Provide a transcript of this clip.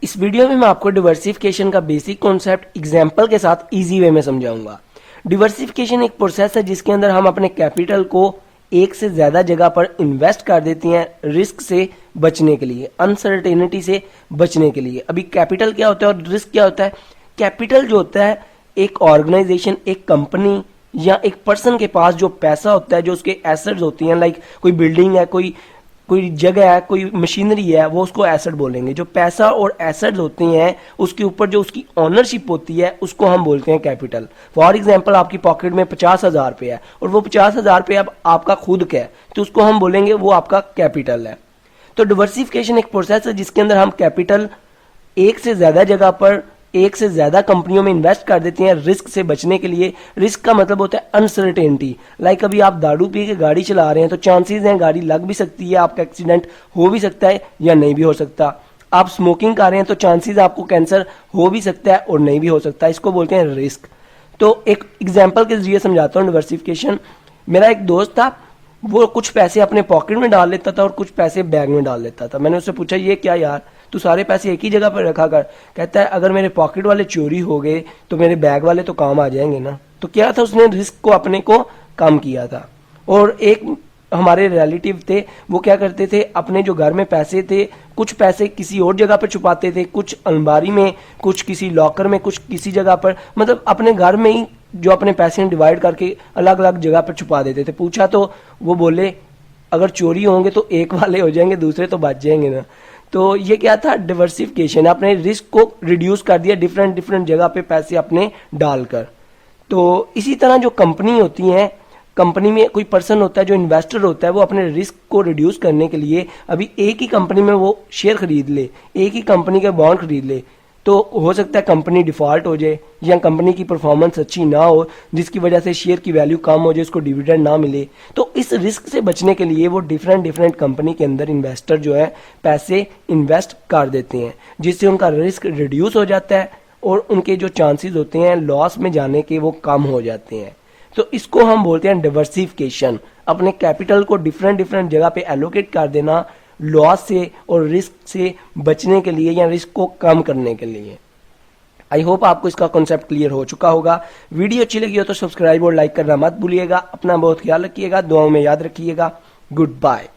इस वीडियो में मैं आपको डिवर्सिफिकेशन का बेसिक कॉन्सेप्ट एग्जाम्पल के साथ इजी वे में समझाऊंगा। डिवर्सिफिकेशन एक प्रोसेस है जिसके अंदर हम अपने कैपिटल को एक से ज्यादा जगह पर इन्वेस्ट कर देते हैं रिस्क से बचने के लिए, अनसर्टेनिटी से बचने के लिए। अभी कैपिटल क्या होता है और रिस्क क्या होता है? कैपिटल जो होता है एक ऑर्गेनाइजेशन, एक कंपनी या एक पर्सन के पास जो पैसा होता है, जो उसके एसेट्स होती हैं, लाइक कोई बिल्डिंग है, कोई जगह है, कोई मशीनरी है, वो उसको एसेट बोलेंगे। जो पैसा और एसेट्स होती हैं उसके ऊपर जो उसकी ओनरशिप होती है उसको हम बोलते हैं कैपिटल। फॉर एग्जांपल आपकी पॉकेट में 50,000 रुपये है और वो 50,000 रुपये अब आपका खुद का है, तो उसको हम बोलेंगे वो आपका कैपिटल है। तो डिवर्सिफिकेशन एक प्रोसेस है जिसके अंदर हम कैपिटल एक से ज्यादा जगह पर एक से ज्यादा कंपनियों में इन्वेस्ट कर देते हैं रिस्क से बचने के लिए। रिस्क का मतलब होता है अनसर्टेनिटी। लाइक अभी आप दारू पी के गाड़ी चला रहे हैं तो चांसेस हैं गाड़ी लग भी सकती है, आपका एक्सीडेंट हो भी सकता है या नहीं भी हो सकता। आप स्मोकिंग कर रहे हैं तो चांसेस आपको कैंसर हो भी सकता है और नहीं भी हो सकता। इसको बोलते हैं रिस्क। तो एक एग्जाम्पल के जरिए समझाता हूँ डिवर्सिफिकेशन। मेरा एक दोस्त था, वो कुछ पैसे अपने पॉकेट में डाल लेता था और कुछ पैसे बैग में डाल लेता था। मैंने उससे पूछा ये क्या यार, तू सारे पैसे एक ही जगह पर रखा कर। कहता है अगर मेरे पॉकेट वाले चोरी हो गए तो मेरे बैग वाले तो काम आ जाएंगे ना। तो क्या था, उसने रिस्क को अपने को कम किया था। और एक हमारे रिलेटिव थे, वो क्या करते थे, अपने जो घर में पैसे थे कुछ पैसे किसी और जगह पर छुपाते थे, कुछ अलमारी में, कुछ किसी लॉकर में, कुछ किसी जगह पर, मतलब अपने घर में ही जो अपने पैसे डिवाइड करके अलग अलग जगह पर छुपा देते थे। पूछा तो वो बोले अगर चोरी होंगे तो एक वाले हो जाएंगे, दूसरे तो बच जाएंगे ना। तो ये क्या था, डिवर्सिफिकेशन। आपने रिस्क को रिड्यूस कर दिया डिफरेंट डिफरेंट जगह पे पैसे अपने डालकर। तो इसी तरह जो कंपनी होती है, कंपनी में कोई पर्सन होता है जो इन्वेस्टर होता है, वो अपने रिस्क को रिड्यूस करने के लिए अभी एक ही कंपनी में वो शेयर खरीद ले, एक ही कंपनी के बॉन्ड खरीद ले, तो हो सकता है कंपनी डिफॉल्ट हो जाए या कंपनी की परफॉर्मेंस अच्छी ना हो जिसकी वजह से शेयर की वैल्यू कम हो जाए, उसको डिविडेंड ना मिले। तो इस रिस्क से बचने के लिए वो डिफरेंट डिफरेंट कंपनी के अंदर इन्वेस्टर जो है पैसे इन्वेस्ट कर देते हैं, जिससे उनका रिस्क रिड्यूस हो जाता है और उनके जो चांसेस होते हैं लॉस में जाने के वो कम हो जाते हैं। तो इसको हम बोलते हैं डिवर्सिफिकेशन। अपने कैपिटल को डिफरेंट डिफरेंट जगह पे एलोकेट कर देना लॉस से और रिस्क से बचने के लिए या रिस्क को कम करने के लिए। आई होप आपको इसका कॉन्सेप्ट क्लियर हो चुका होगा। वीडियो अच्छी लगी हो तो सब्सक्राइब और लाइक करना मत भूलिएगा। अपना बहुत ख्याल रखिएगा, दुआओं में याद रखिएगा। Good bye.